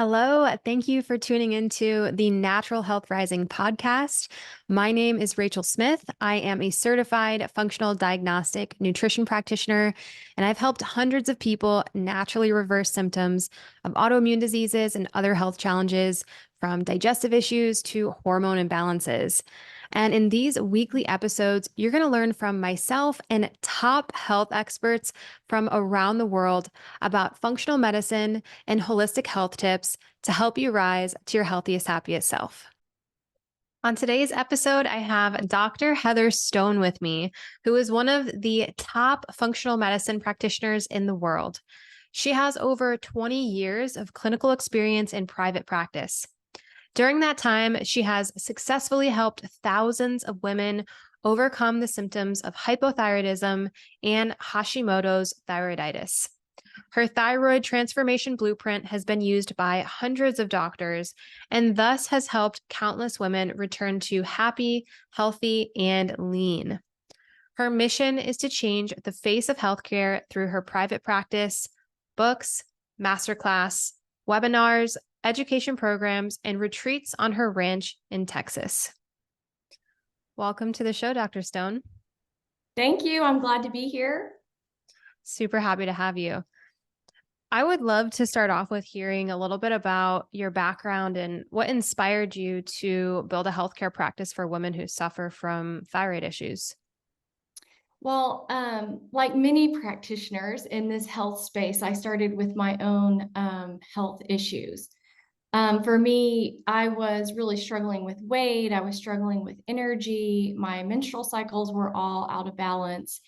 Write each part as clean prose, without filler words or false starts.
Hello, thank you for tuning into the Natural Health Rising podcast. My name is Rachel Smith. I am a certified functional diagnostic nutrition practitioner, and I've helped hundreds of people naturally reverse symptoms of autoimmune diseases and other health challenges, from digestive issues to hormone imbalances. And in these weekly episodes, you're going to learn from myself and top health experts from around the world about functional medicine and holistic health tips to help you rise to your healthiest, happiest self. On today's episode, I have Dr. Heather Stone with me, who is one of the top functional medicine practitioners in the world. She has over 20 years of clinical experience in private practice. During that time, she has successfully helped thousands of women overcome the symptoms of hypothyroidism and Hashimoto's thyroiditis. Her thyroid transformation blueprint has been used by hundreds of doctors and thus has helped countless women return to happy, healthy, and lean. Her mission is to change the face of healthcare through her private practice, books, masterclass, webinars, education programs, and retreats on her ranch in Texas. Welcome to the show, Dr. Stone. Thank you. I'm glad to be here. Super happy to have you. I would love to start off with hearing a little bit about your background and what inspired you to build a healthcare practice for women who suffer from thyroid issues. Well, like many practitioners in this health space, I started with my own health issues. For me, I was really struggling with weight. I was struggling with energy. My menstrual cycles were all out of balance.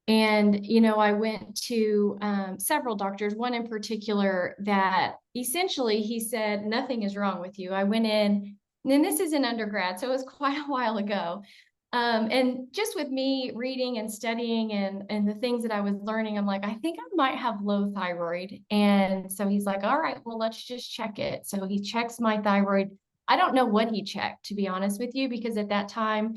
And, I went to several doctors, one in particular that essentially he said, nothing is wrong with you. I went in, and this is in undergrad, so it was quite a while ago. And just with me reading and studying and the things that I was learning, I'm like, I think I might have low thyroid. And so he's like, all right, well, let's just check it. So he checks my thyroid. I don't know what he checked, to be honest with you, because at that time,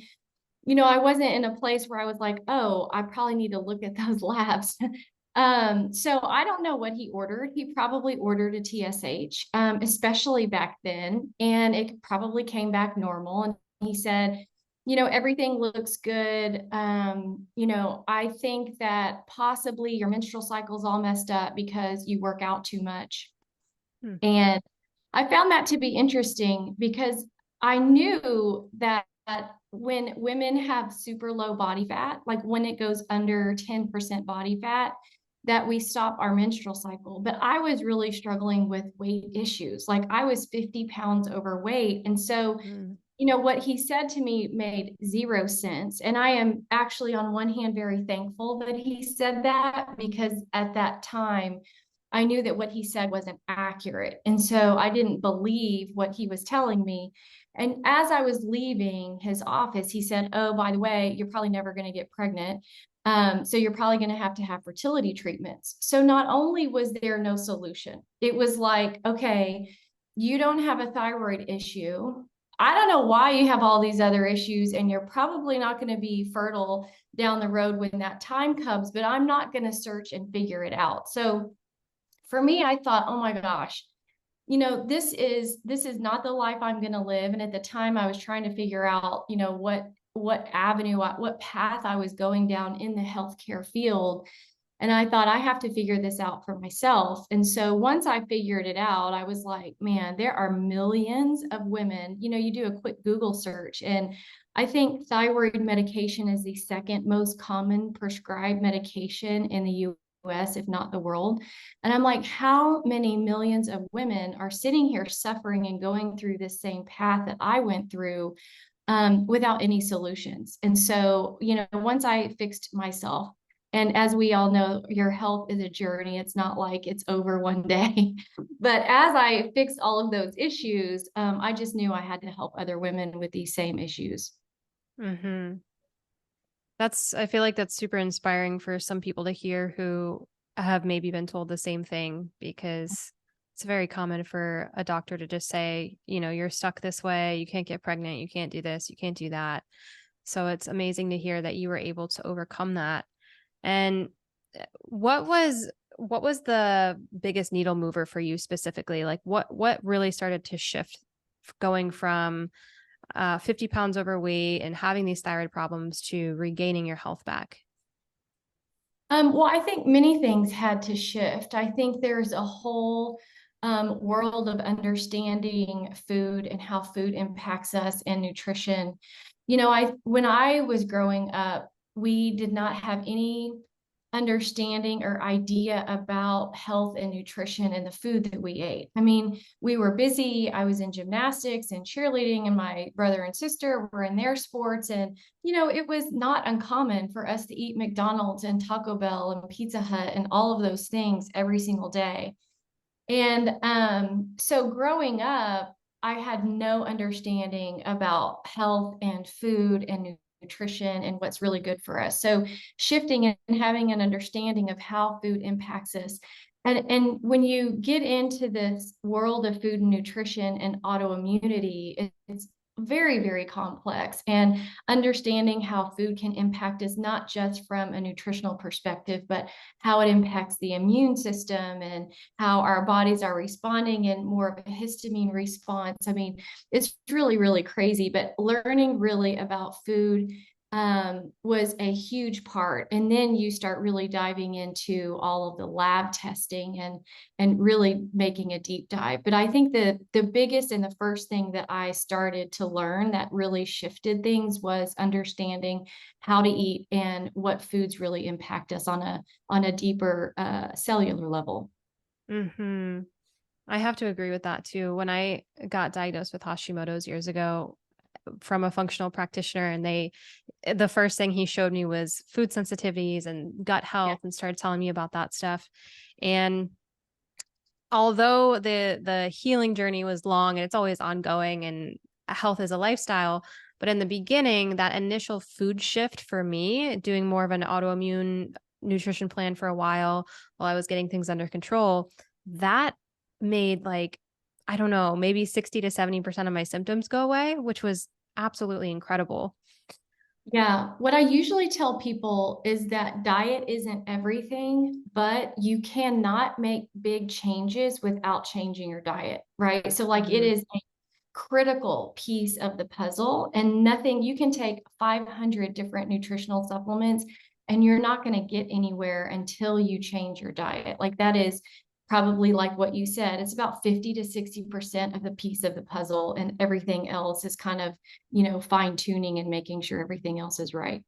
I wasn't in a place where I was like, oh, I probably need to look at those labs. So I don't know what he ordered. He probably ordered a TSH, especially back then, and it probably came back normal. And he said, everything looks good. I think that possibly your menstrual cycle's all messed up because you work out too much. And I found that to be interesting because I knew that when women have super low body fat, like when it goes under 10% body fat, that we stop our menstrual cycle. But I was really struggling with weight issues. Like I was 50 pounds overweight. And so, what he said to me made zero sense. And I am actually, on one hand, very thankful that he said that, because at that time, I knew that what he said wasn't accurate. And so I didn't believe what he was telling me. And as I was leaving his office, he said, oh, by the way, you're probably never going to get pregnant. So you're probably going to have fertility treatments. So not only was there no solution, it was like, okay, you don't have a thyroid issue. I don't know why you have all these other issues, and you're probably not going to be fertile down the road when that time comes, but I'm not going to search and figure it out. So for me, I thought, oh my gosh, this is not the life I'm going to live. And at the time I was trying to figure out, what avenue, what path I was going down in the healthcare field. And I thought, I have to figure this out for myself. And so once I figured it out, I was like, man, there are millions of women. You do a quick Google search, and I think thyroid medication is the second most common prescribed medication in the US, if not the world. And I'm like, how many millions of women are sitting here suffering and going through this same path that I went through, without any solutions? And so, once I fixed myself, and as we all know, your health is a journey. It's not like it's over one day. But as I fixed all of those issues, I just knew I had to help other women with these same issues. Mm-hmm. I feel like that's super inspiring for some people to hear who have maybe been told the same thing, because it's very common for a doctor to just say, you're stuck this way. You can't get pregnant. You can't do this. You can't do that. So it's amazing to hear that you were able to overcome that. And what was what was the biggest needle mover for you specifically? Like what really started to shift going from 50 pounds overweight and having these thyroid problems to regaining your health back? Well, I think many things had to shift. I think there's a whole world of understanding food and how food impacts us and nutrition. When I was growing up, we did not have any understanding or idea about health and nutrition and the food that we ate. I mean, we were busy. I was in gymnastics and cheerleading, and my brother and sister were in their sports. And it was not uncommon for us to eat McDonald's and Taco Bell and Pizza Hut and all of those things every single day. And so growing up, I had no understanding about health and food and nutrition and what's really good for us. So shifting and having an understanding of how food impacts us. And when you get into this world of food and nutrition and autoimmunity, it's very, very complex. And understanding how food can impact us not just from a nutritional perspective, but how it impacts the immune system and how our bodies are responding in more of a histamine response. I mean, it's really, really crazy, but learning really about food was a huge part. And then you start really diving into all of the lab testing and really making a deep dive. But I think the biggest and the first thing that I started to learn that really shifted things was understanding how to eat and what foods really impact us on a deeper cellular level. Hmm. I have to agree with that too. When I got diagnosed with Hashimoto's years ago from a functional practitioner, and the first thing he showed me was food sensitivities and gut Yeah. health and started telling me about that stuff. And although the healing journey was long and it's always ongoing and health is a lifestyle, but in the beginning, that initial food shift for me, doing more of an autoimmune nutrition plan for a while I was getting things under control, that made like, I don't know, maybe 60 to 70% of my symptoms go away, which was absolutely incredible. Yeah, what I usually tell people is that diet isn't everything, but you cannot make big changes without changing your diet, right? So, like, it Hmm. is a critical piece of the puzzle, and nothing, you can take 500 different nutritional supplements, and you're not going to get anywhere until you change your diet. Like, that is probably like what you said, it's about 50 to 60% of the piece of the puzzle, and everything else is kind of, fine tuning and making sure everything else is right.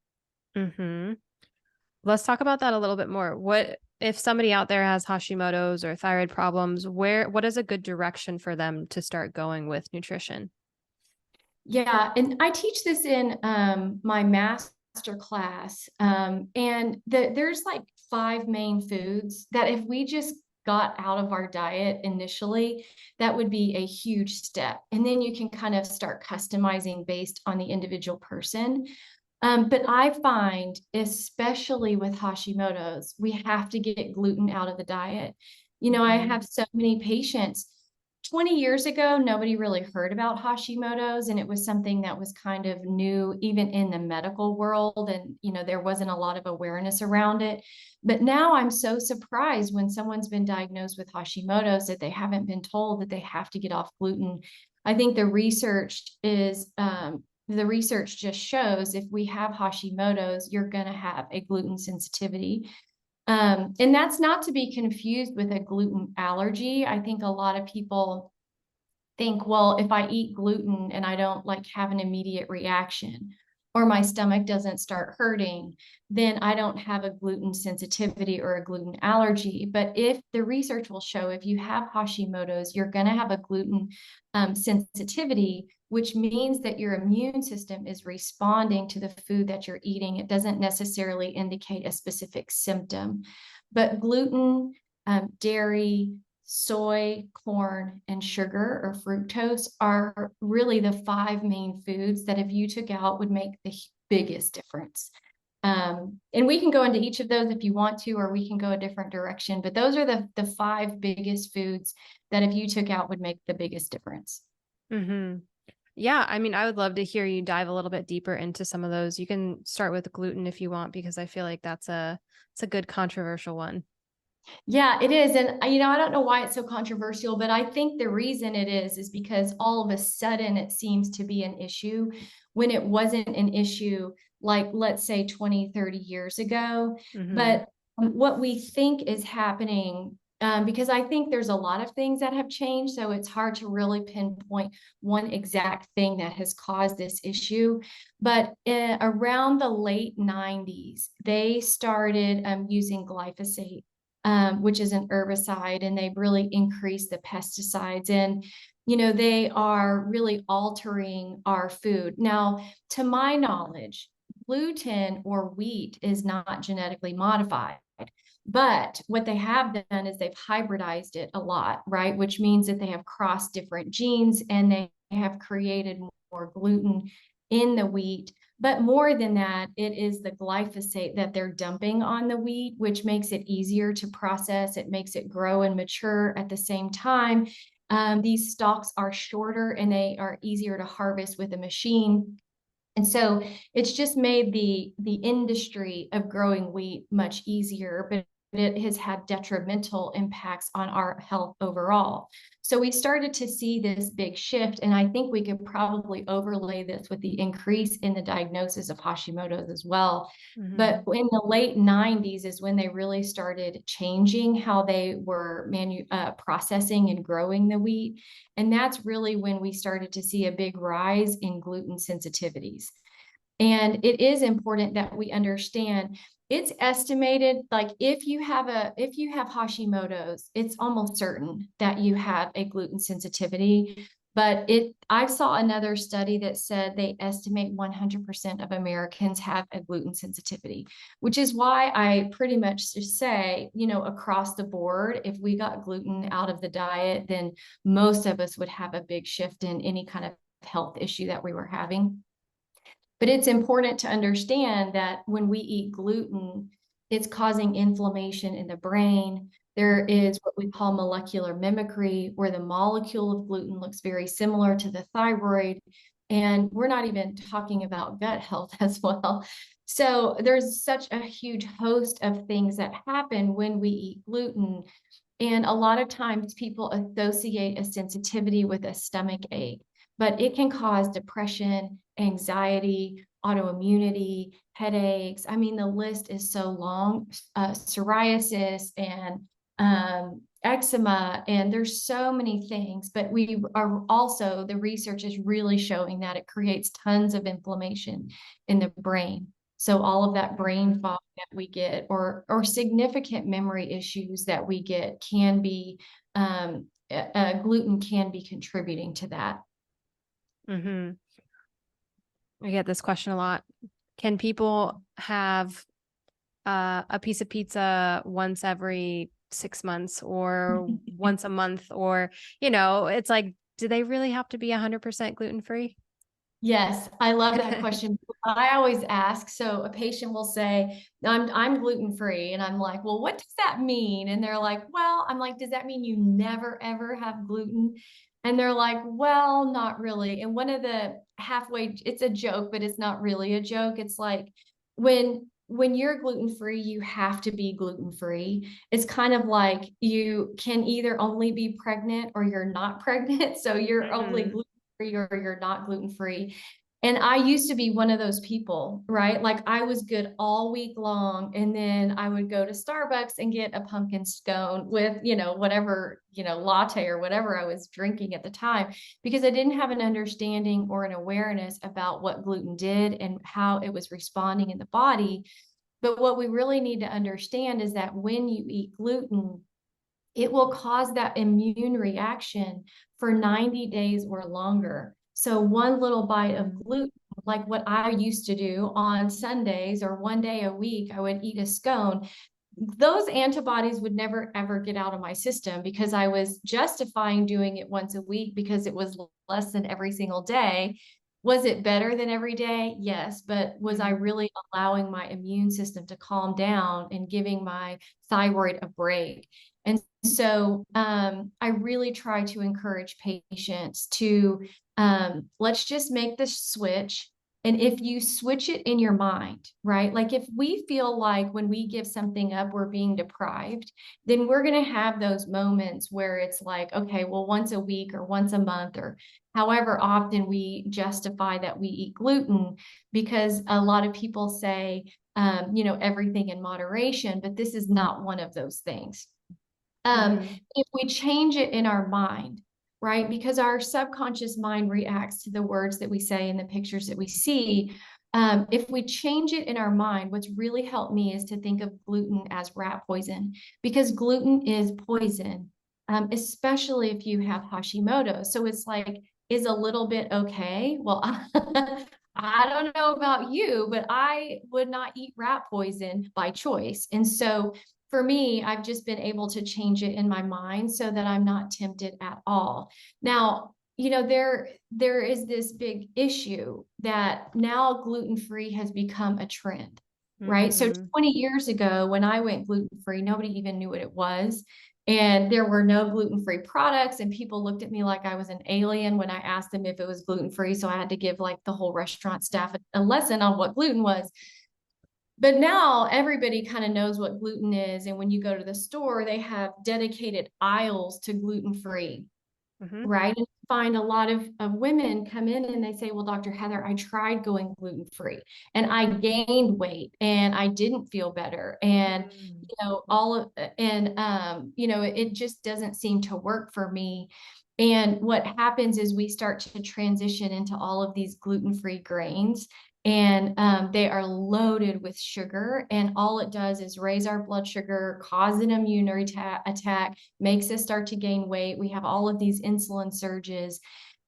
Hmm. Let's talk about that a little bit more. What if somebody out there has Hashimoto's or thyroid problems? What is a good direction for them to start going with nutrition? Yeah, and I teach this in my master class, and there's like five main foods that if we just got out of our diet initially, that would be a huge step. And then you can kind of start customizing based on the individual person. But I find, especially with Hashimoto's, we have to get gluten out of the diet. I Hmm. have so many patients. 20 years ago, nobody really heard about Hashimoto's, and it was something that was kind of new, even in the medical world. And, there wasn't a lot of awareness around it. But now I'm so surprised when someone's been diagnosed with Hashimoto's that they haven't been told that they have to get off gluten. I think the research just shows if we have Hashimoto's, you're going to have a gluten sensitivity. And that's not to be confused with a gluten allergy. I think a lot of people think, well, if I eat gluten and I don't like have an immediate reaction or my stomach doesn't start hurting, then I don't have a gluten sensitivity or a gluten allergy. But if the research will show if you have Hashimoto's, you're going to have a gluten sensitivity, which means that your immune system is responding to the food that you're eating. It doesn't necessarily indicate a specific symptom. But gluten, dairy, soy, corn, and sugar or fructose are really the five main foods that if you took out would make the biggest difference. And we can go into each of those if you want to, or we can go a different direction. But those are the five biggest foods that if you took out would make the biggest difference. Hmm. Yeah, I mean, I would love to hear you dive a little bit deeper into some of those. You can start with gluten if you want, because I feel like it's a good controversial one. Yeah, it is. And, I don't know why it's so controversial, but I think the reason it is because all of a sudden it seems to be an issue when it wasn't an issue, like, let's say 20, 30 years ago. Mm-hmm. But what we think is happening, because I think there's a lot of things that have changed. So it's hard to really pinpoint one exact thing that has caused this issue. But around the late 90s, they started using glyphosate, which is an herbicide, and they've really increased the pesticides. And, they are really altering our food. Now, to my knowledge, gluten or wheat is not genetically modified. But what they have done is they've hybridized it a lot, right? Which means that they have crossed different genes and they have created more gluten in the wheat. But more than that, it is the glyphosate that they're dumping on the wheat, which makes it easier to process. It makes it grow and mature at the same time. These stalks are shorter and they are easier to harvest with a machine. And so it's just made the industry of growing wheat much easier, but it has had detrimental impacts on our health overall. So we started to see this big shift, and I think we could probably overlay this with the increase in the diagnosis of Hashimoto's as well. Mm-hmm. But in the late 90s is when they really started changing how they were processing and growing the wheat. And that's really when we started to see a big rise in gluten sensitivities. And it is important that we understand it's estimated, like, if you have Hashimoto's, it's almost certain that you have a gluten sensitivity. But I saw another study that said they estimate 100% of Americans have a gluten sensitivity, which is why I pretty much just say, across the board, if we got gluten out of the diet, then most of us would have a big shift in any kind of health issue that we were having. But it's important to understand that when we eat gluten, it's causing inflammation in the brain. There is what we call molecular mimicry, where the molecule of gluten looks very similar to the thyroid. And we're not even talking about gut health as well. So there's such a huge host of things that happen when we eat gluten. And a lot of times people associate a sensitivity with a stomach ache, but it can cause depression, anxiety, autoimmunity, headaches. I mean, the list is so long, psoriasis and eczema, and there's so many things. But we are also, the research is really showing that it creates tons of inflammation in the brain. So all of that brain Mm-hmm. fog that we get, or significant memory issues that we get, can be gluten can be contributing to that. Mm-hmm. I get this question a lot. Can people have a piece of pizza once every 6 months or once a month? Or, it's like, do they really have to be 100% gluten free? Yes, I love that question. I always ask. So a patient will say, I'm gluten free. And I'm like, well, what does that mean? And they're like, well, I'm like, does that mean you never ever have gluten? And they're like, well, not really. And one of the halfway, it's a joke, but it's not really a joke. It's like when you're gluten free, you have to be gluten free. It's kind of like you can either only be pregnant or you're not pregnant. So you're only Mm-hmm. gluten free or you're not gluten free. And I used to be one of those people, right? Like, I was good all week long. And then I would go to Starbucks and get a pumpkin scone with, whatever, latte or whatever I was drinking at the time, because I didn't have an understanding or an awareness about what gluten did and how it was responding in the body. But what we really need to understand is that when you eat gluten, it will cause that immune reaction for 90 days or longer. So one little bite of gluten, like what I used to do on Sundays or one day a week, I would eat a scone. Those antibodies would never ever get out of my system because I was justifying doing it once a week because it was less than every single day. Was it better than every day? Yes. But was I Mm-hmm. really allowing my immune system to calm down and giving my thyroid a break? And so I really try to encourage patients to let's just make the switch. And if you switch it in your mind, right? Like if we feel like when we give something up, we're being deprived, then we're going to have those moments where it's like, okay, well, once a week or once a month or however often we justify that we eat gluten, because a lot of people say, everything in moderation, but this is not one of those things. Mm-hmm. If we change it in our mind, right? Because our subconscious mind reacts to the words that we say and the pictures that we see. If we change it in our mind, what's really helped me is to think of gluten as rat poison, because gluten is poison, especially if you have Hashimoto. So it's like, is a little bit okay? Well, I don't know about you, but I would not eat rat poison by choice. And so for me, I've just been able to change it in my mind so that I'm not tempted at all. Now, there is this big issue that now gluten-free has become a trend, right? So Mm-hmm. 20 years ago, when I went gluten-free, nobody even knew what it was. And there were no gluten-free products, and people looked at me like I was an alien when I asked them if it was gluten-free. So I had to give like the whole restaurant staff a lesson on what gluten was. But now everybody kind of knows what gluten is. And when you go to the store, they have dedicated aisles to gluten-free, Mm-hmm. right? And find a lot of women come in and they say, well, Dr. Heather, I tried going gluten-free and I gained weight and I didn't feel better. And, it just doesn't seem to work for me. And what happens is we start to transition into all of these gluten-free grains, and they are loaded with sugar. And all it does is raise our blood sugar, cause an immune attack, makes us start to gain weight. We have all of these insulin surges.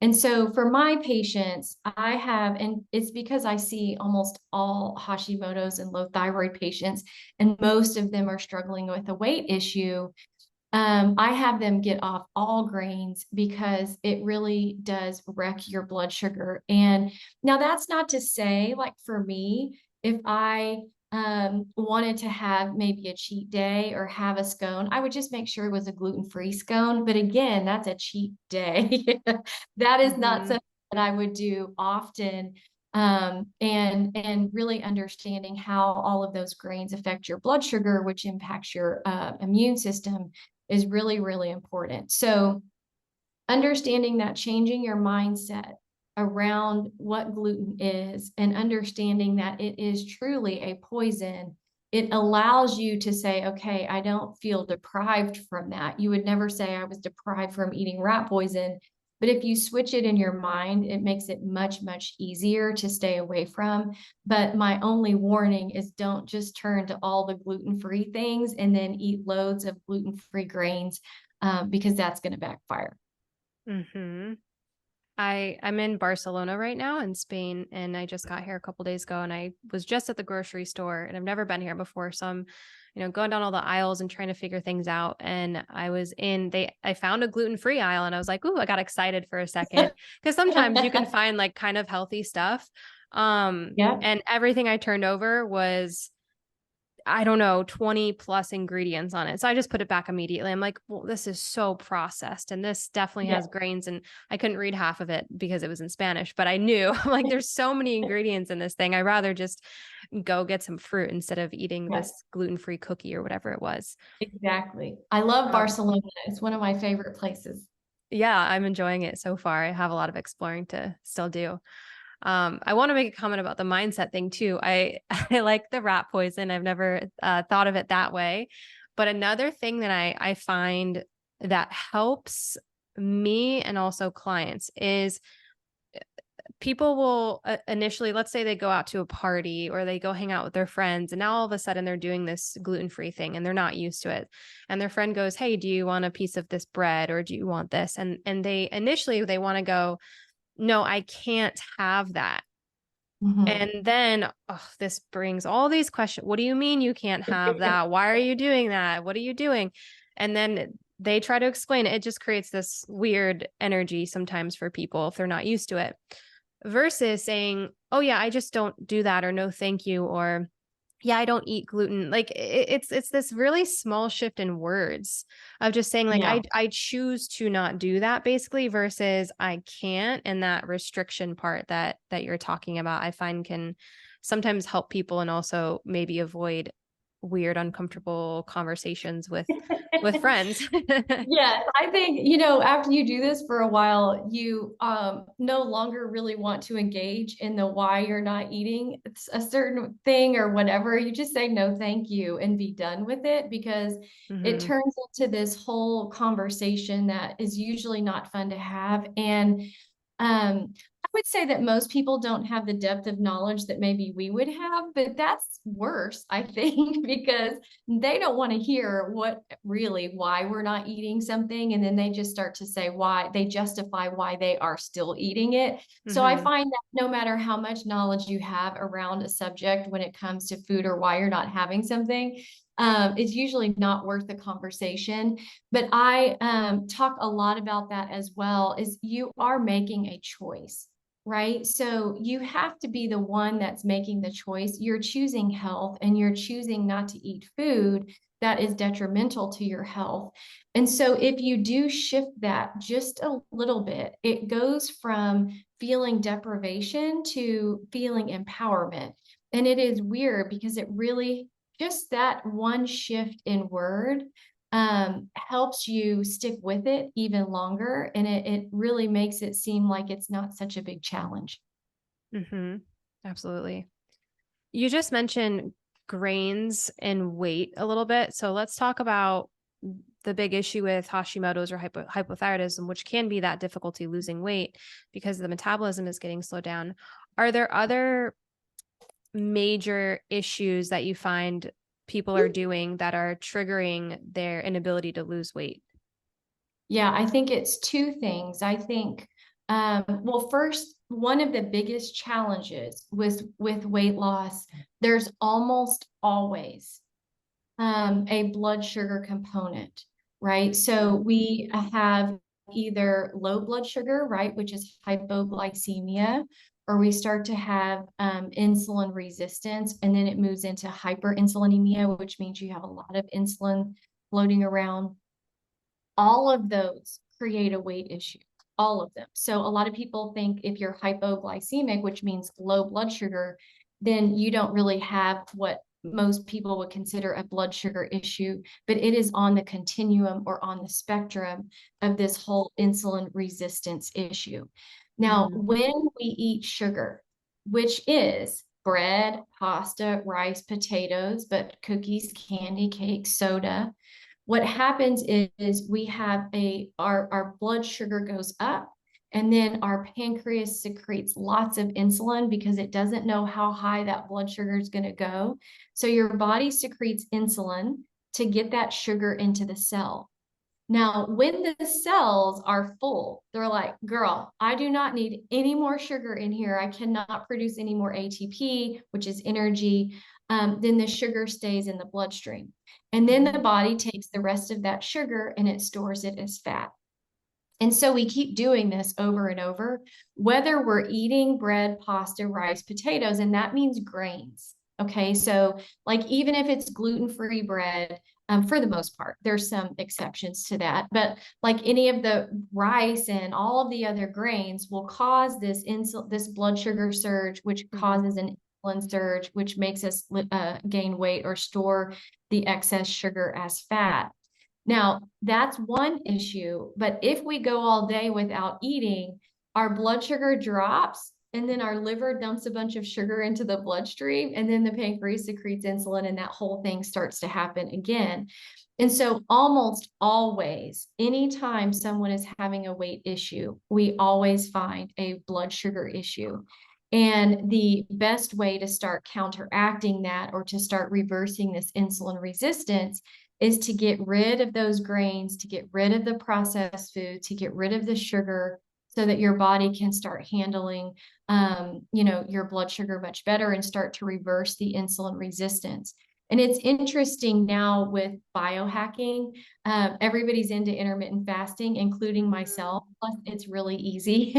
And so for my patients, and it's because I see almost all Hashimoto's and low thyroid patients, and most of them are struggling with a weight issue. I have them get off all grains because it really does wreck your blood sugar. And now that's not to say, like for me, if I wanted to have maybe a cheat day or have a scone, I would just make sure it was a gluten-free scone. But again, that's a cheat day. That is not Mm-hmm. something that I would do often. And really understanding how all of those grains affect your blood sugar, which impacts your immune system, is really, really important. So understanding that, changing your mindset around what gluten is and understanding that it is truly a poison, it allows you to say, okay, I don't feel deprived from that. You would never say I was deprived from eating rat poison. But if you switch it in your mind, it makes it much, much easier to stay away from. But my only warning is don't just turn to all the gluten-free things and then eat loads of gluten-free grains, because that's going to backfire. Mm-hmm. I'm in Barcelona right now in Spain, and I just got here a couple days ago, and I was just at the grocery store, and I've never been here before. So I'm, going down all the aisles and trying to figure things out. And I found a gluten-free aisle, and I was like, ooh, I got excited for a second. Cause sometimes you can find like kind of healthy stuff. Yeah. And everything I turned over was, I don't know, 20 plus ingredients on it. So I just put it back immediately. I'm like, well, this is so processed and this definitely Yeah. has grains. And I couldn't read half of it because it was in Spanish, but I knew like there's so many ingredients in this thing. I'd rather just go get some fruit instead of eating Yeah. this gluten-free cookie or whatever it was. Exactly. I love Um, Barcelona. It's one of my favorite places. yeah, I'm enjoying it so far. I have a lot of exploring to still do. I want to make a comment about the mindset thing too. I like the rat poison. I've never thought of it that way. But another thing that I find that helps me and also clients is people will initially, let's say they go out to a party or they go hang out with their friends, and now all of a sudden they're doing this gluten-free thing and they're not used to it. And their friend goes, "Hey, do you want a piece of this bread or do you want this?" And they initially they want to go, "No, I can't have that." Mhm. And then this brings all these questions. What do you mean you can't have that? Why are you doing that? What are you doing? And then they try to explain it. It just creates this weird energy sometimes for people if they're not used to it. Versus saying, oh, yeah, I just don't do that, or no, thank you, or yeah, I don't eat gluten. Like it's this really small shift in words of just saying like Yeah. I choose to not do that basically versus I can't, and that restriction part that you're talking about I find can sometimes help people and also maybe avoid weird uncomfortable conversations with friends. Yes, I think, after you do this for a while, you no longer really want to engage in the why you're not eating a certain thing or whatever. You just say no, thank you, and be done with it because it Hmm. turns into this whole conversation that is usually not fun to have. And I would say that most people don't have the depth of knowledge that maybe we would have, but that's worse, I think, because they don't want to hear why we're not eating something. And then they just start to say why they justify why they are still eating it. So I Hmm. find that no matter how much knowledge you have around a subject when it comes to food or why you're not having something, it's usually not worth the conversation. But I talk a lot about that as well, is you are making a choice. Right. So you have to be the one that's making the choice. You're choosing health and you're choosing not to eat food that is detrimental to your health. And so if you do shift that just a little bit, it goes from feeling deprivation to feeling empowerment. And it is weird because it really just that one shift in word helps you stick with it even longer. And it really makes it seem like it's not such a big challenge. Hmm. Absolutely. You just mentioned grains and weight a little bit. So let's talk about the big issue with Hashimoto's or hypothyroidism, which can be that difficulty losing weight because the metabolism is getting slowed down. Are there other major issues that you find people are doing that are triggering their inability to lose weight? Yeah, I think it's two things. I think, well, first, one of the biggest challenges with weight loss, there's almost always a blood sugar component, right? So we have either low blood sugar, right, which is hypoglycemia, or we start to have insulin resistance, and then it moves into hyperinsulinemia, which means you have a lot of insulin floating around. All of those create a weight issue, all of them. So a lot of people think if you're hypoglycemic, which means low blood sugar, then you don't really have what most people would consider a blood sugar issue, but it is on the continuum or on the spectrum of this whole insulin resistance issue. Now, Hmm. when we eat sugar, which is bread, pasta, rice, potatoes, but cookies, candy, cake, soda, what happens is we have our blood sugar goes up, and then our pancreas secretes lots of insulin because it doesn't know how high that blood sugar is going to go. So your body secretes insulin to get that sugar into the cell. Now, when the cells are full, they're like, girl, I do not need any more sugar in here. I cannot produce any more ATP, which is energy. Then the sugar stays in the bloodstream. And then the Hmm. body takes the rest of that sugar and it stores it as fat. And so we keep doing this over and over, whether we're eating bread, pasta, rice, potatoes, and that means grains. Okay. So, like, even if it's gluten-free bread, for the most part, there's some exceptions to that. But like any of the rice and all of the other grains will cause this blood sugar surge, which Hmm. causes an insulin surge, which makes us gain weight or store the excess sugar as fat. Now, that's one issue, but if we go all day without eating, our blood sugar drops and then our liver dumps a bunch of sugar into the bloodstream and then the pancreas secretes insulin and that whole thing starts to happen again. And so almost always, anytime someone is having a weight issue, we always find a blood sugar issue. And the best way to start counteracting that or to start reversing this insulin resistance is to get rid of those grains, to get rid of the processed food, to get rid of the sugar so that your body can start handling your blood sugar much better and start to reverse the insulin resistance. And it's interesting now with biohacking. Everybody's into intermittent fasting, including myself. Plus, it's really easy.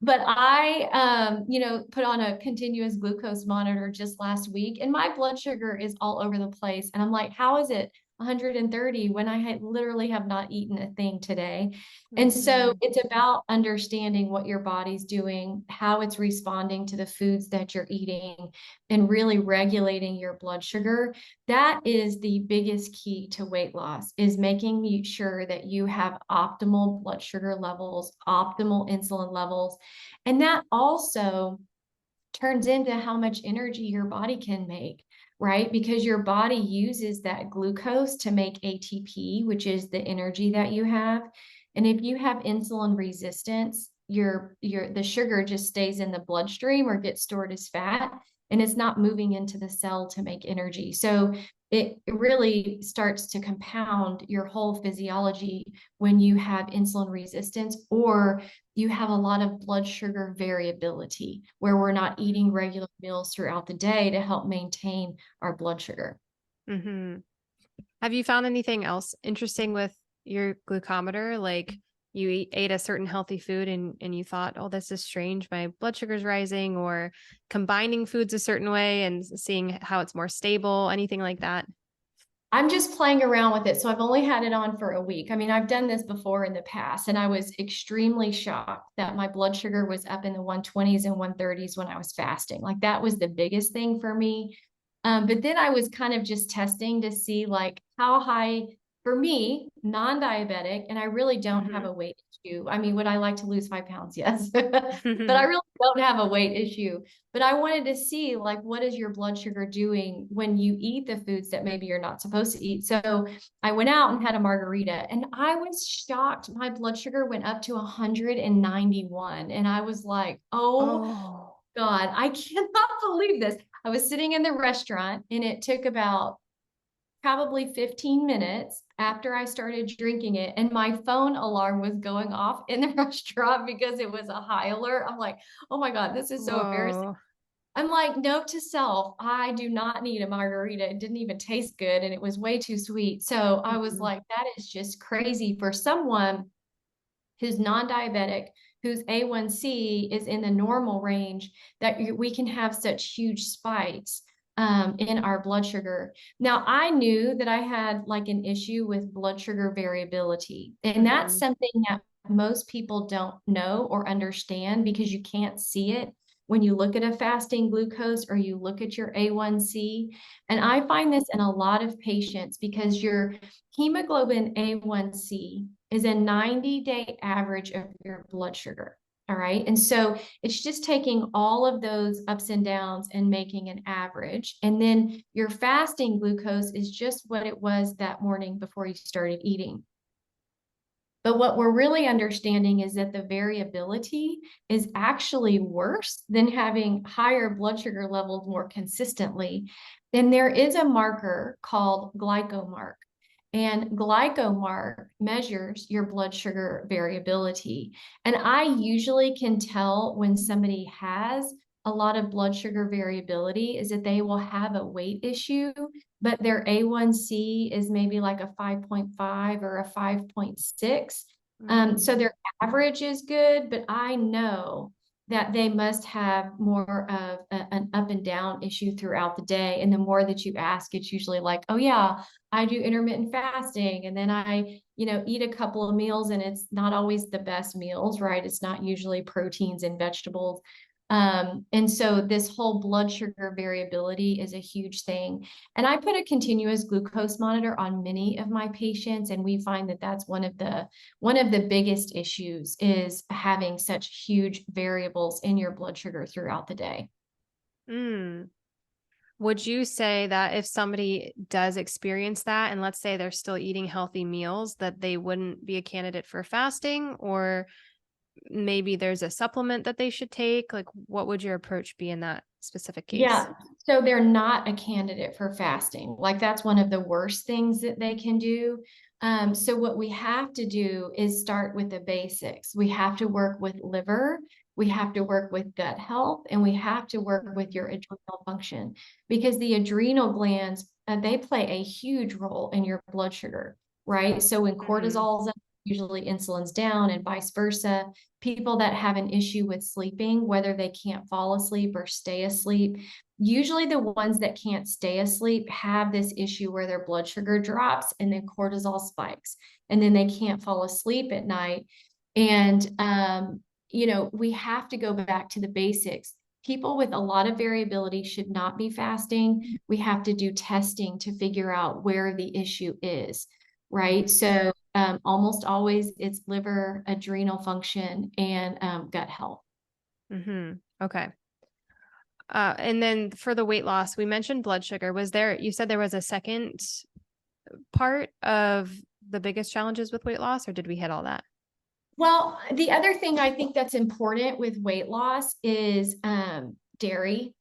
But I, put on a continuous glucose monitor just last week, and my blood sugar is all over the place. And I'm like, how is it 130 when I literally have not eaten a thing today? And so Mhm. it's about understanding what your body's doing, how it's responding to the foods that you're eating, and really regulating your blood sugar. That is the biggest key to weight loss, is making sure that you have optimal blood sugar levels, optimal insulin levels. And that also turns into how much energy your body can make, right? Because your body uses that glucose to make ATP, which is the energy that you have. And if you have insulin resistance, the sugar just stays in the bloodstream or gets stored as fat, and it's not moving into the cell to make energy. So it really starts to compound your whole physiology when you have insulin resistance, or you have a lot of blood sugar variability where we're not eating regular meals throughout the day to help maintain our blood sugar. Mhm. Have you found anything else interesting with your glucometer? Like you ate a certain healthy food and you thought, oh, this is strange. My blood sugar's rising, or combining foods a certain way and seeing how it's more stable, anything like that? I'm just playing around with it. So I've only had it on for a week. I mean, I've done this before in the past, and I was extremely shocked that my blood sugar was up in the 120s and 130s when I was fasting. Like that was the biggest thing for me. But then I was kind of just testing to see like how high, for me, non-diabetic, and I really don't have Mhm. a weight issue. I mean, would I like to lose 5 pounds? Yes. But I really don't have a weight issue. But I wanted to see like what is your blood sugar doing when you eat the foods that maybe you're not supposed to eat. So I went out and had a margarita, and I was shocked. My blood sugar went up to 191. And I was like, oh Oh, God, I cannot believe this. I was sitting in the restaurant, and it took about probably 15 minutes after I started drinking it, and my phone alarm was going off in the restaurant because it was a high alert. I'm like, oh my God, this is so embarrassing. whoa. I'm like, note to self, I do not need a margarita. It didn't even taste good, and it was way too sweet. So I was Mhm. like, that is just crazy for someone who's non-diabetic, whose A1C is in the normal range, that we can have such huge spikes in our blood sugar. Now, I knew that I had like an issue with blood sugar variability, and that's Mhm. something that most people don't know or understand because you can't see it when you look at a fasting glucose or you look at your A1C. And I find this in a lot of patients because your hemoglobin A1C is a 90-day average of your blood sugar. All right. And so it's just taking all of those ups and downs and making an average. And then your fasting glucose is just what it was that morning before you started eating. But what we're really understanding is that the variability is actually worse than having higher blood sugar levels more consistently. And there is a marker called glycomark. And glycomark measures your blood sugar variability. And I usually can tell when somebody has a lot of blood sugar variability is that they will have a weight issue, but their A1C is maybe like a 5.5 or a 5.6. So Mm. their average is good, but I know that they must have more of an up and down issue throughout the day. And the more that you ask, it's usually like, oh yeah, I do intermittent fasting, and then I, eat a couple of meals, and it's not always the best meals, right? It's not usually proteins and vegetables. And so this whole blood sugar variability is a huge thing. And I put a continuous glucose monitor on many of my patients, and we find that that's one of the biggest issues is having such huge variables in your blood sugar throughout the day. Mm. Would you say that if somebody does experience that, and let's say they're still eating healthy meals, that they wouldn't be a candidate for fasting, or maybe there's a supplement that they should take? Like, what would your approach be in that specific case? Yeah, so they're not a candidate for fasting. Like that's one of the worst things that they can do. So what we have to do is start with the basics. We have to work with liver, we have to work with gut health, and we have to work with your adrenal function, because the adrenal glands, they play a huge role in your blood sugar, right? So when Mm-hmm. cortisol's up, usually insulin's down and vice versa. People that have an issue with sleeping, whether they can't fall asleep or stay asleep, usually the ones that can't stay asleep have this issue where their blood sugar drops and then cortisol spikes, and then they can't fall asleep at night. And, we have to go back to the basics. People with a lot of variability should not be fasting. We have to do testing to figure out where the issue is, right? So almost always it's liver, adrenal function, and gut health. Mm-hmm. Okay. And then for the weight loss, we mentioned blood sugar. You said there was a second part of the biggest challenges with weight loss, or did we hit all that? Well, the other thing I think that's important with weight loss is dairy.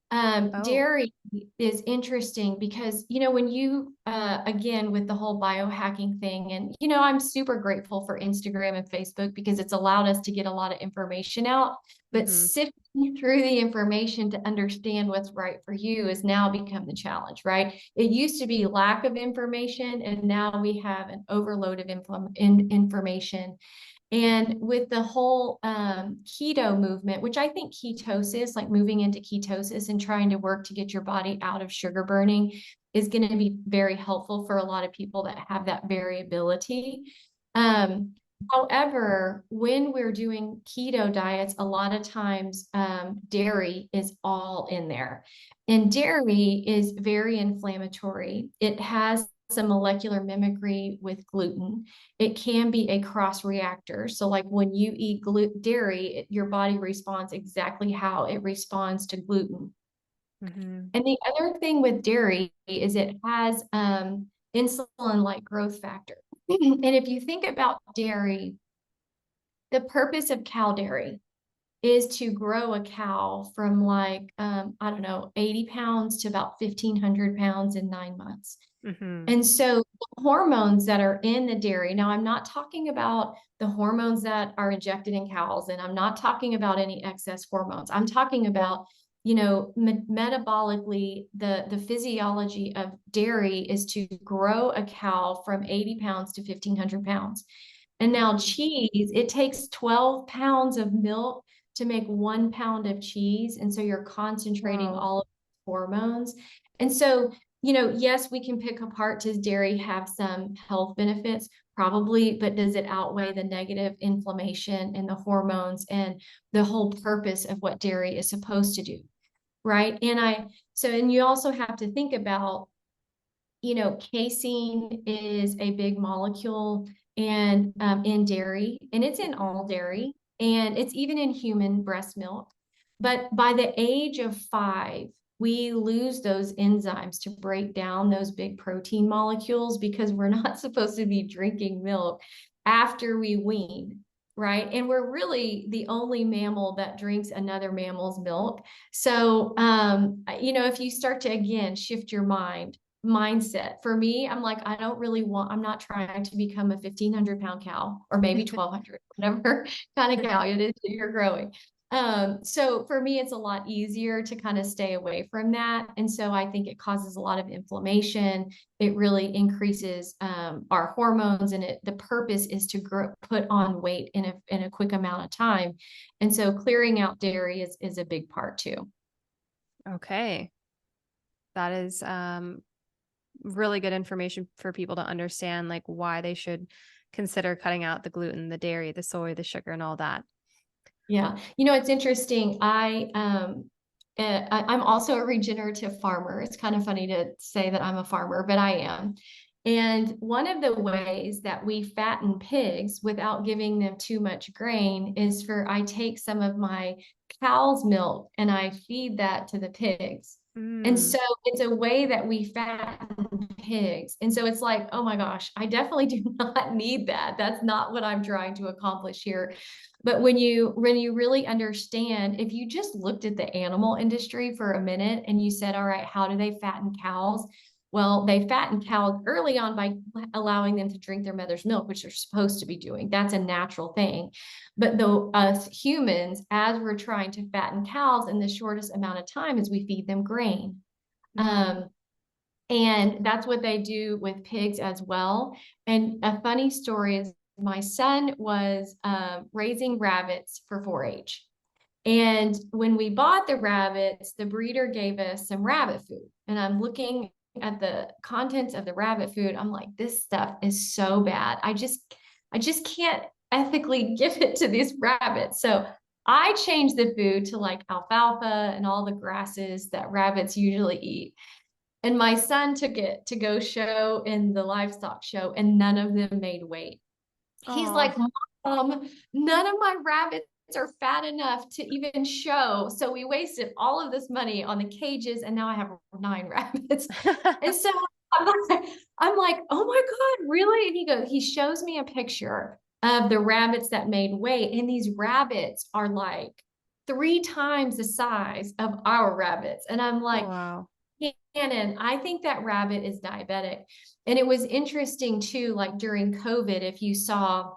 Oh. Dairy is interesting because, when you, again, with the whole biohacking thing, and, I'm super grateful for Instagram and Facebook because it's allowed us to get a lot of information out, but Mm-hmm. sifting through the information to understand what's right for you has now become the challenge, right? It used to be lack of information, and now we have an overload of information. And with the whole keto movement, which I think ketosis, like moving into ketosis and trying to work to get your body out of sugar burning, is going to be very helpful for a lot of people that have that variability. However, when we're doing keto diets, a lot of times dairy is all in there. And dairy is very inflammatory. It has some molecular mimicry with gluten. It can be a cross reactor. So, like when you eat dairy, your body responds exactly how it responds to gluten. Mm-hmm. And the other thing with dairy is it has insulin-like growth factor. And if you think about dairy, the purpose of cow dairy is to grow a cow from like, I don't know, 80 pounds to about 1,500 pounds in 9 months. Mm-hmm. And so the hormones that are in the dairy, now I'm not talking about the hormones that are injected in cows, and I'm not talking about any excess hormones. I'm talking about, metabolically, the physiology of dairy is to grow a cow from 80 pounds to 1,500 pounds. And now cheese, it takes 12 pounds of milk to make 1 pound of cheese. And so you're concentrating Wow. all of the hormones. And so, yes, we can pick apart, does dairy have some health benefits? Probably, but does it outweigh the negative inflammation and the hormones and the whole purpose of what dairy is supposed to do? Right. And you also have to think about, casein is a big molecule and in dairy, and it's in all dairy, and it's even in human breast milk. But by the age of 5, we lose those enzymes to break down those big protein molecules because we're not supposed to be drinking milk after we wean, right? And we're really the only mammal that drinks another mammal's milk. So, if you start to, again, shift your mindset. For me, I'm like, I'm not trying to become a 1,500-pound cow or maybe 1,200, whatever kind of cow it is that you're growing. So for me, it's a lot easier to kind of stay away from that. And so I think it causes a lot of inflammation. It really increases our hormones, and the purpose is to put on weight in a quick amount of time. And so clearing out dairy is a big part too. Okay. That is really good information for people to understand, like why they should consider cutting out the gluten, the dairy, the soy, the sugar, and all that. Yeah. It's interesting. I'm also a regenerative farmer. It's kind of funny to say that I'm a farmer, but I am. And one of the ways that we fatten pigs without giving them too much grain is I take some of my cow's milk and I feed that to the pigs. And Mm. so it's a way that we fatten pigs. And so it's like, oh my gosh, I definitely do not need that. That's not what I'm trying to accomplish here. But when you really understand, if you just looked at the animal industry for a minute and you said, all right, how do they fatten cows? Well, they fatten cows early on by allowing them to drink their mother's milk, which they're supposed to be doing. That's a natural thing. But though us humans, as we're trying to fatten cows in the shortest amount of time, is we feed them grain. Mm. Um, and that's what they do with pigs as well. And a funny story is my son was raising rabbits for 4-H. And when we bought the rabbits, the breeder gave us some rabbit food. And I'm looking at the contents of the rabbit food. I'm like, this stuff is so bad. I just can't ethically give it to these rabbits. So I changed the food to like alfalfa and all the grasses that rabbits usually eat. And my son took it to go show in the livestock show, and none of them made weight. He's Oh, like, Mom, none of my rabbits are fat enough to even show. So we wasted all of this money on the cages, and now I have 9 rabbits. And so I'm like, oh my God, really? And he shows me a picture of the rabbits that made weight. And these rabbits are like 3 times the size of our rabbits. And I'm like, wow. Shannon, I think that rabbit is diabetic. And it was interesting too, like during COVID, if you saw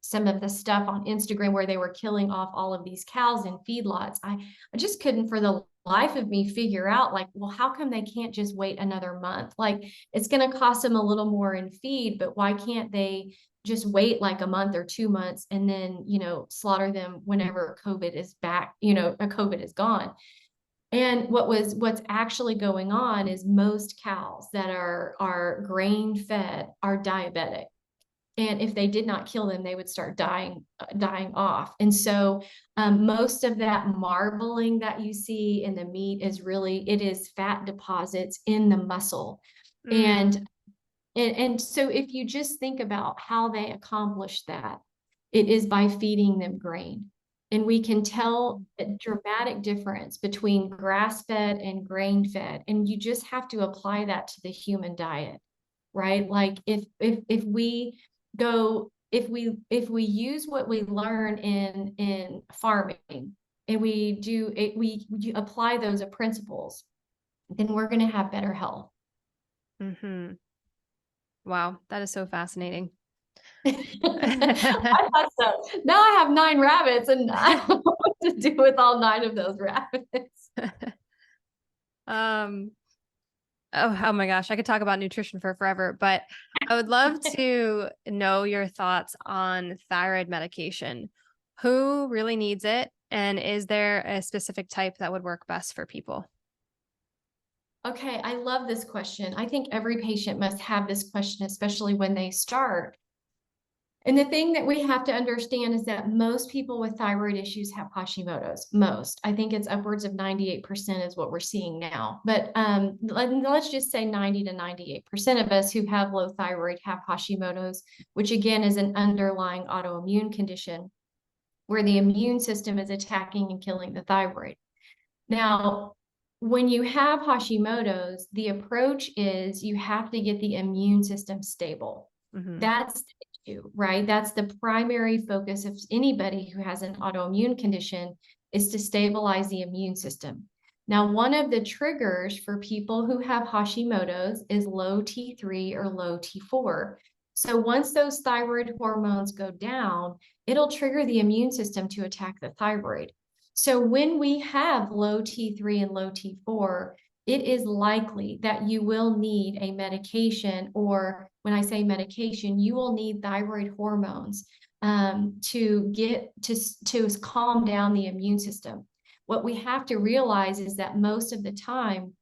some of the stuff on Instagram where they were killing off all of these cows in feedlots, I just couldn't for the life of me figure out, like, well, how come they can't just wait another month? Like, it's going to cost them a little more in feed, but why can't they just wait like a month or 2 months and then, slaughter them whenever COVID is back, COVID is gone? And what's actually going on is most cows that are grain fed are diabetic. And if they did not kill them, they would start dying off. And so most of that marbling that you see in the meat it is fat deposits in the muscle. Mm, And so if you just think about how they accomplish that, it is by feeding them grain. And we can tell a dramatic difference between grass-fed and grain-fed. And you just have to apply that to the human diet, right? Like if we go, if we use what we learn in farming and we apply those principles, then we're going to have better health. hmm. Wow, that is so fascinating. I thought so. Now I have 9 rabbits, and I don't know what to do with all 9 of those rabbits. Um, oh my gosh, I could talk about nutrition for forever, but I would love to know your thoughts on thyroid medication. Who really needs it? And is there a specific type that would work best for people? Okay, I love this question. I think every patient must have this question, especially when they start. And the thing that we have to understand is that most people with thyroid issues have Hashimoto's. Most. I think it's upwards of 98% is what we're seeing now. But let's just say 90 to 98% of us who have low thyroid have Hashimoto's, which again is an underlying autoimmune condition where the immune system is attacking and killing the thyroid. Now, when you have Hashimoto's, the approach is you have to get the immune system stable. Hmm. That's the issue, right? That's the primary focus of anybody who has an autoimmune condition, is to stabilize the immune system. Now, one of the triggers for people who have Hashimoto's is low T3 or low T4. So once those thyroid hormones go down, it'll trigger the immune system to attack the thyroid. So when we have low T3 and low T4, it is likely that you will need a medication, or when I say medication, you will need thyroid hormones to calm down the immune system. What we have to realize is that most of the time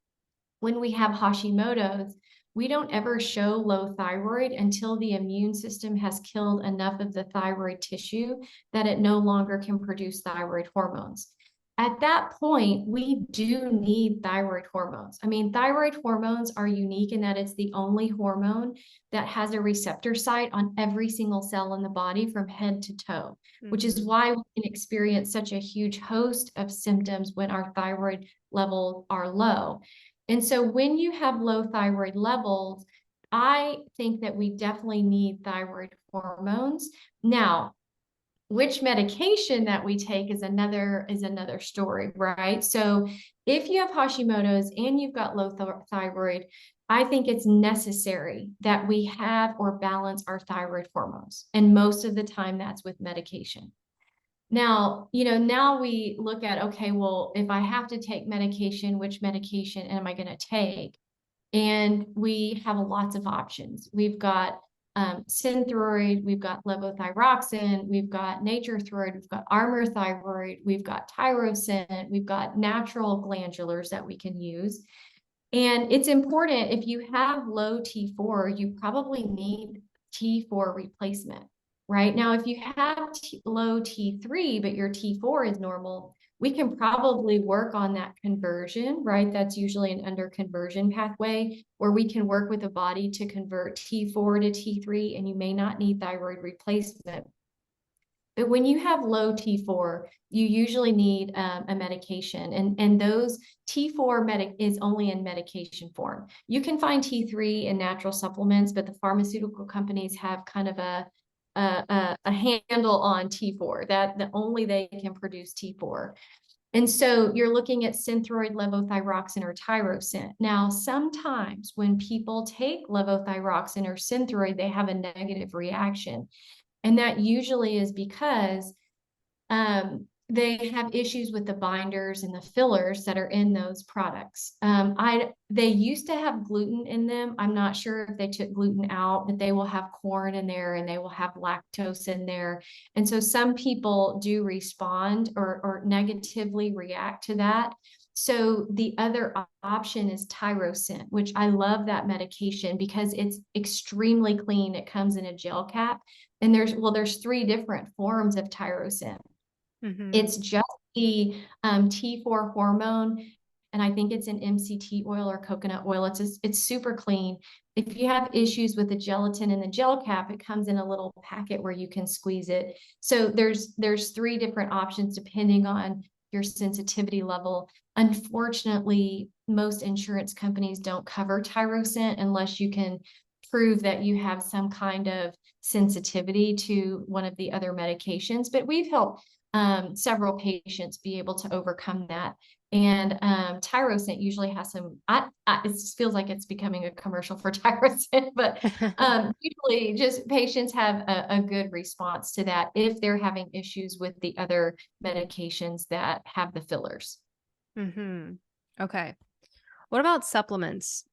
when we have Hashimoto's, we don't ever show low thyroid until the immune system has killed enough of the thyroid tissue that it no longer can produce thyroid hormones. At that point, we do need thyroid hormones. I mean, thyroid hormones are unique in that it's the only hormone that has a receptor site on every single cell in the body from head to toe, which is Hmm. why we can experience such a huge host of symptoms when our thyroid levels are low. And so when you have low thyroid levels, I think that we definitely need thyroid hormones. Now, which medication that we take is another story, right? So if you have Hashimoto's and you've got low thyroid, I think it's necessary that we have or balance our thyroid hormones. And most of the time that's with medication. Now, now we look at, okay, well, if I have to take medication, which medication am I going to take? And we have lots of options. We've got Synthroid, we've got levothyroxine, we've got nature thyroid, we've got armor thyroid, we've got tyrosine, we've got natural glandulars that we can use. And it's important, if you have low T4, you probably need T4 replacement, right? Now, if you have low T3, but your T4 is normal, we can probably work on that conversion, right? That's usually an under conversion pathway where we can work with the body to convert T4 to T3, and you may not need thyroid replacement. But when you have low T4, you usually need a medication, and those T4 is only in medication form. You can find T3 in natural supplements, but the pharmaceutical companies have kind of a handle on T4 that only they can produce T4. And so you're looking at Synthroid, levothyroxine, or tyrosine. Now, sometimes when people take levothyroxine or Synthroid, they have a negative reaction. And that usually is because they have issues with the binders and the fillers that are in those products. They used to have gluten in them. I'm not sure if they took gluten out, but they will have corn in there and they will have lactose in there. And so some people do respond or negatively react to that. So the other option is tyrosine, which I love that medication because it's extremely clean. It comes in a gel cap. And there's three different forms of tyrosine. It's just the T4 hormone, and I think it's an MCT oil or coconut oil. It's super clean. If you have issues with the gelatin in the gel cap, it comes in a little packet where you can squeeze it. So there's three different options depending on your sensitivity level. Unfortunately, most insurance companies don't cover tyrosine unless you can prove that you have some kind of sensitivity to one of the other medications. But we've helped several patients be able to overcome that. And tyrosine usually has some, it feels like it's becoming a commercial for tyrosine, but usually just patients have a good response to that if they're having issues with the other medications that have the fillers. Okay. What about supplements?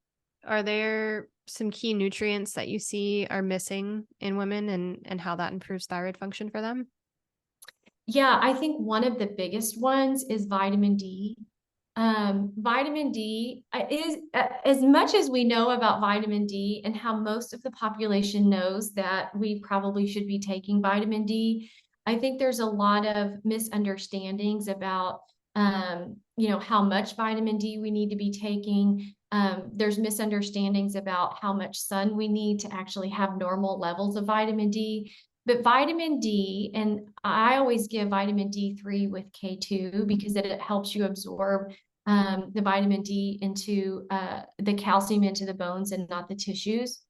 Are there some key nutrients that you see are missing in women and how that improves thyroid function for them? Yeah, I think one of the biggest ones is vitamin D. Vitamin D is, as much as we know about vitamin D and how most of the population knows that we probably should be taking vitamin D, I think there's a lot of misunderstandings about, how much vitamin D we need to be taking. There's misunderstandings about how much sun we need to actually have normal levels of vitamin D. But vitamin D, and I always give vitamin D3 with K2 because it helps you absorb the vitamin D into the calcium into the bones and not the tissues.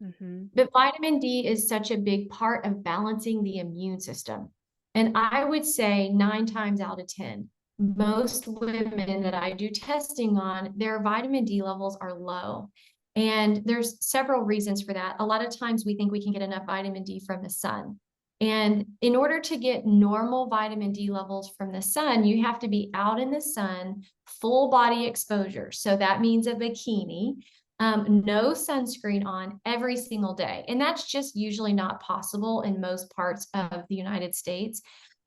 But vitamin D is such a big part of balancing the immune system. And I would say 9 times out of 10, most women that I do testing on, their vitamin D levels are low. And there's several reasons for that. A lot of times we think we can get enough vitamin D from the sun. And in order to get normal vitamin D levels from the sun, you have to be out in the sun, full body exposure. So that means a bikini, no sunscreen on every single day. And that's just usually not possible in most parts of the United States.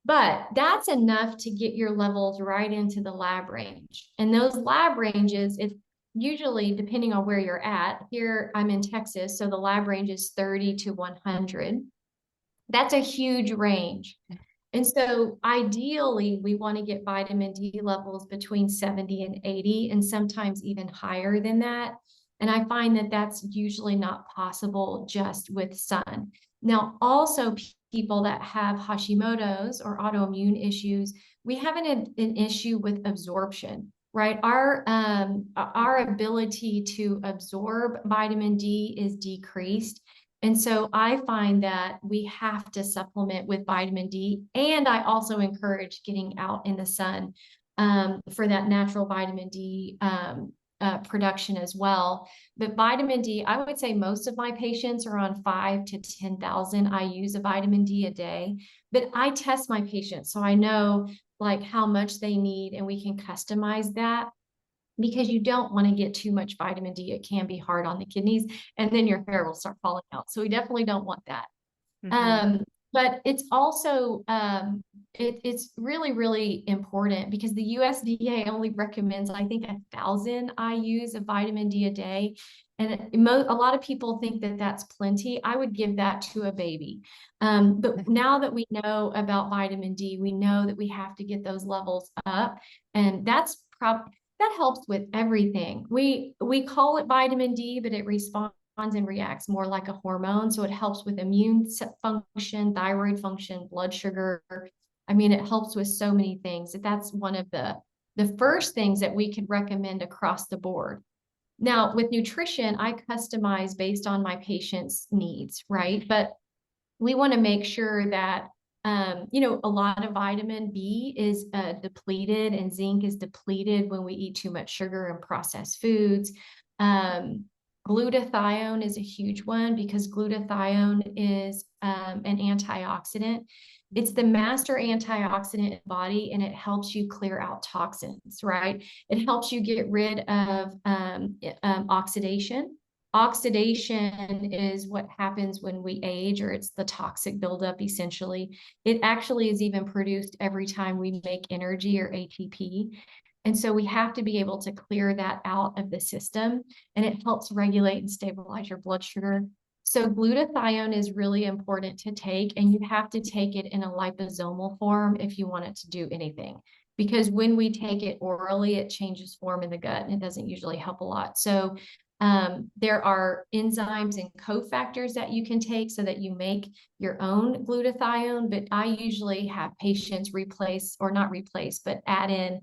But that's enough to get your levels right into the lab range. And those lab ranges, if usually depending on where you're at, here I'm in Texas, so the lab range is 30 to 100. That's a huge range. And so ideally, we want to get vitamin D levels between 70 and 80, and sometimes even higher than that. And I find that that's usually not possible just with sun. Now, also people that have Hashimoto's or autoimmune issues, we have an issue with absorption, right? Our ability to absorb vitamin D is decreased. And so I find that we have to supplement with vitamin D. And I also encourage getting out in the sun for that natural vitamin D production as well. But vitamin D, I would say most of my patients are on 5 to 10,000 IUs of vitamin D a day. But I test my patients so I know like how much they need and we can customize that. because you don't want to get too much vitamin D. It can be hard on the kidneys, and then your hair will start falling out. So we definitely don't want that. Mm-hmm. But it's also it's really, really important because the USDA only recommends, I think, 1,000 IUs of vitamin D a day. And a lot of people think that that's plenty. I would give that to a baby. But now that we know about vitamin D, we know that we have to get those levels up. And that helps with everything. We call it vitamin D, but it responds and reacts more like a hormone. So it helps with immune function, thyroid function, blood sugar. I mean, it helps with so many things. That's one of the first things that we could recommend across the board. Now, with nutrition, I customize based on my patient's needs, right? But we want to make sure that a lot of vitamin B is depleted and zinc is depleted when we eat too much sugar and processed foods. Glutathione is a huge one because glutathione is an antioxidant. It's the master antioxidant in the body, and it helps you clear out toxins, right? It helps you get rid of oxidation. Oxidation is what happens when we age, or it's the toxic buildup, essentially. It actually is even produced every time we make energy or ATP. And so we have to be able to clear that out of the system, and it helps regulate and stabilize your blood sugar. So glutathione is really important to take, and you have to take it in a liposomal form if you want it to do anything. Because when we take it orally, it changes form in the gut, and it doesn't usually help a lot. So there are enzymes and cofactors that you can take so that you make your own glutathione, but I usually have patients replace, or not replace, but add in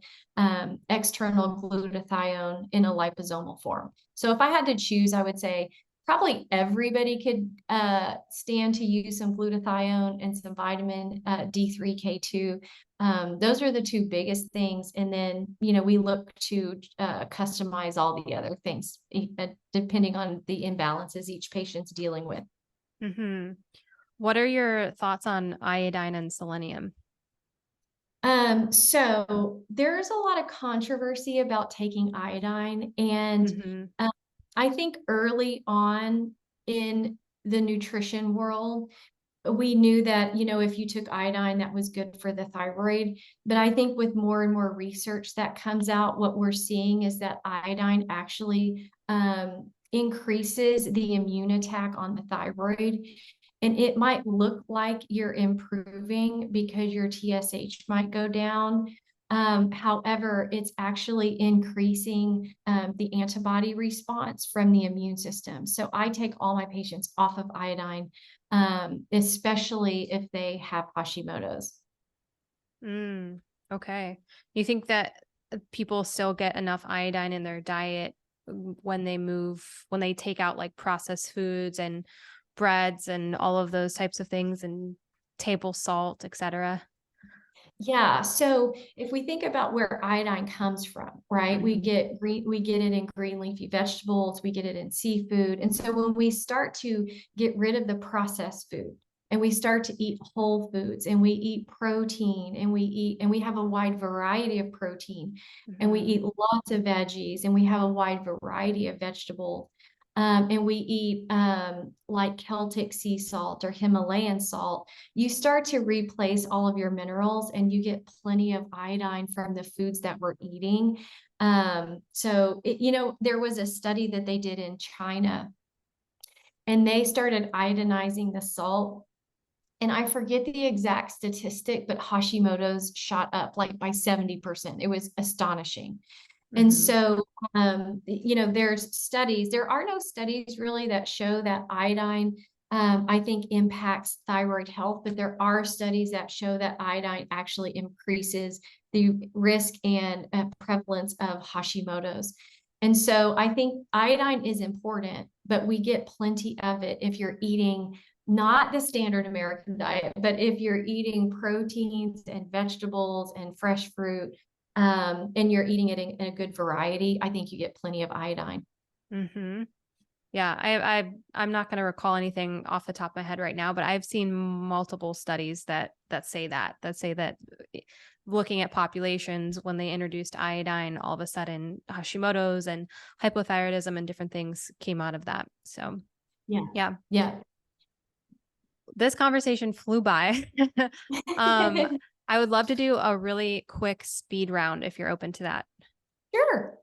external glutathione in a liposomal form. So if I had to choose, I would say probably everybody could stand to use some glutathione and some vitamin D3, K2. Those are the two biggest things. And then, we look to customize all the other things depending on the imbalances each patient's dealing with. Mm-hmm. What are your thoughts on iodine and selenium? So there's a lot of controversy about taking iodine, and Mm-hmm. I think early on in the nutrition world, we knew that, if you took iodine, that was good for the thyroid. But I think with more and more research that comes out, what we're seeing is that iodine actually increases the immune attack on the thyroid. And it might look like you're improving because your TSH might go down. However, it's actually increasing the antibody response from the immune system. So I take all my patients off of iodine, especially if they have Hashimoto's. Okay. You think that people still get enough iodine in their diet when they take out like processed foods and breads and all of those types of things and table salt, etc.? Yeah. So if we think about where iodine comes from, right? We Mm-hmm. get it in green leafy vegetables, we get it in seafood. And so when we start to get rid of the processed food and we start to eat whole foods and we eat protein and we have a wide variety of protein and we Mm-hmm. eat lots of veggies and we have a wide variety of vegetables. And we eat like Celtic sea salt or Himalayan salt, you start to replace all of your minerals and you get plenty of iodine from the foods that we're eating. There was a study that they did in China, and they started iodinizing the salt. And I forget the exact statistic, but Hashimoto's shot up like by 70%. It was astonishing. And Mm-hmm. so, there's studies. There are no studies really that show that iodine, I think, impacts thyroid health, but there are studies that show that iodine actually increases the risk and prevalence of Hashimoto's. And so I think iodine is important, but we get plenty of it if you're eating not the standard American diet, but if you're eating proteins and vegetables and fresh fruit, and you're eating it in a good variety, I think you get plenty of iodine. Mm-hmm. Yeah, I'm not going to recall anything off the top of my head right now, but I've seen multiple studies that say that looking at populations when they introduced iodine, all of a sudden Hashimoto's and hypothyroidism and different things came out of that. So yeah, Yeah. this conversation flew by. I would love to do a really quick speed round if you're open to that. Sure.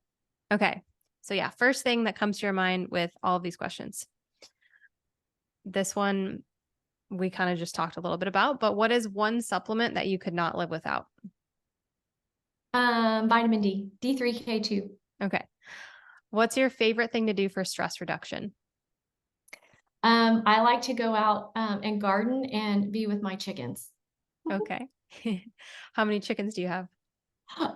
Okay. So yeah, first thing that comes to your mind with all of these questions. This one we kind of just talked a little bit about, but what is one supplement that you could not live without? Vitamin D, D3K2. Okay. What's your favorite thing to do for stress reduction? I like to go out and garden and be with my chickens. Okay. How many chickens do you have?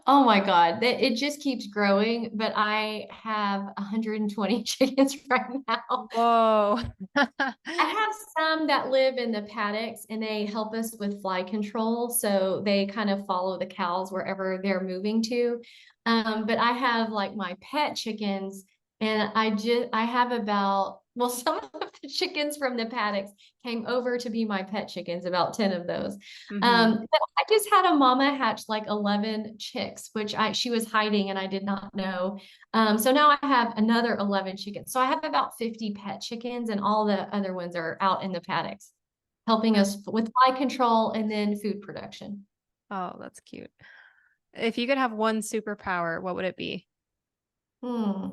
Oh my God, it just keeps growing, but I have 120 chickens right now. Whoa. I have some that live in the paddocks and they help us with fly control. So they kind of follow the cows wherever they're moving to. But I have like my pet chickens and I have about, well, some of the chickens from the paddocks came over to be my pet chickens, about 10 of those. Mm-hmm. But I just had a mama hatch like 11 chicks, which she was hiding and I did not know. So now I have another 11 chickens. So I have about 50 pet chickens, and all the other ones are out in the paddocks, helping us with fly control and then food production. Oh, that's cute. If you could have one superpower, what would it be? Hmm.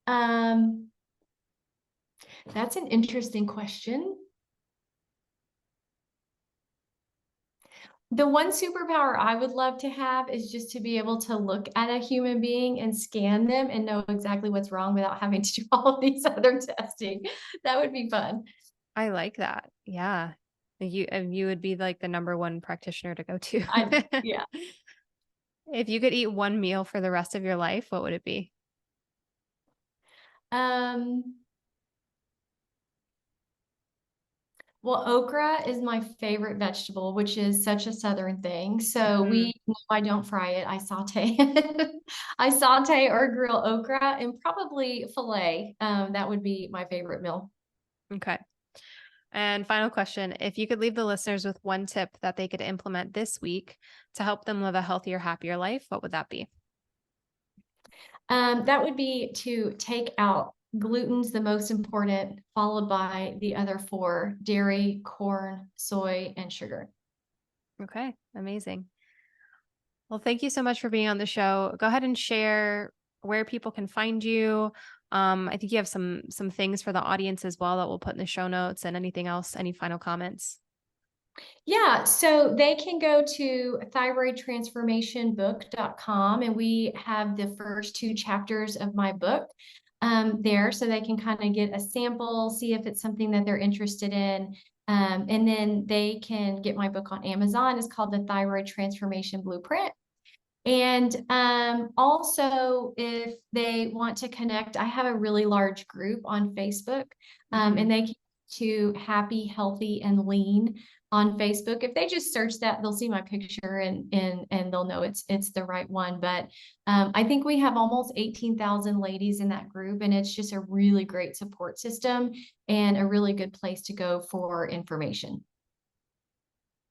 Um, that's an interesting question. The one superpower I would love to have is just to be able to look at a human being and scan them and know exactly what's wrong without having to do all of these other testing. That would be fun. I like that. Yeah. You would be like the number one practitioner to go to. Yeah. If you could eat one meal for the rest of your life, what would it be? Um, Well, okra is my favorite vegetable, which is such a southern thing. So Mm, I don't fry it. I saute it. I saute or grill okra and probably fillet. That would be my favorite meal. okay. And final question, if you could leave the listeners with one tip that they could implement this week to help them live a healthier, happier life, what would that be? That would be to take out gluten's the most important, followed by the other four: dairy, corn, soy, and sugar. Okay, amazing. Well, thank you so much for being on the show. Go ahead and share where people can find you. I think you have some things for the audience as well that we'll put in the show notes, and anything else, any final comments. Yeah, so they can go to thyroidtransformationbook.com and we have the first two chapters of my book there so they can kind of get a sample, see if it's something that they're interested in. And then they can get my book on Amazon. It's called The Thyroid Transformation Blueprint. And also, if they want to connect, I have a really large group on Facebook, Mhm. and they can to Happy, Healthy, and Lean on Facebook. If they just search that, they'll see my picture and they'll know it's the right one. But I think we have almost 18,000 ladies in that group, and it's just a really great support system and a really good place to go for information.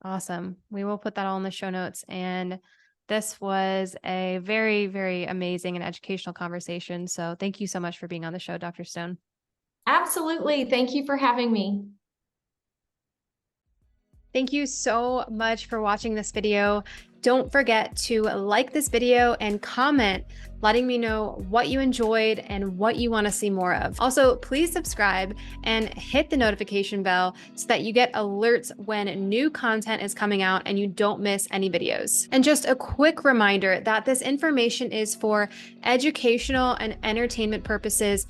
Awesome. We will put that all in the show notes. And this was a very, very amazing and educational conversation. So thank you so much for being on the show, Dr. Stone. Absolutely. Thank you for having me. Thank you so much for watching this video. Don't forget to like this video and comment, letting me know what you enjoyed and what you want to see more of. Also, please subscribe and hit the notification bell so that you get alerts when new content is coming out and you don't miss any videos. And just a quick reminder that this information is for educational and entertainment purposes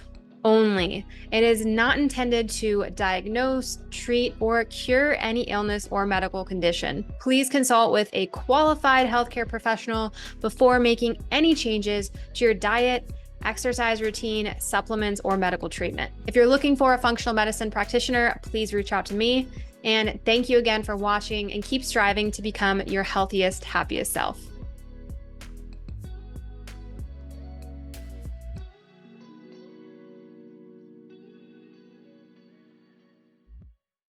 only. It is not intended to diagnose, treat, or cure any illness or medical condition. Please consult with a qualified healthcare professional before making any changes to your diet, exercise routine, supplements, or medical treatment. If you're looking for a functional medicine practitioner, please reach out to me. And thank you again for watching, and keep striving to become your healthiest, happiest self.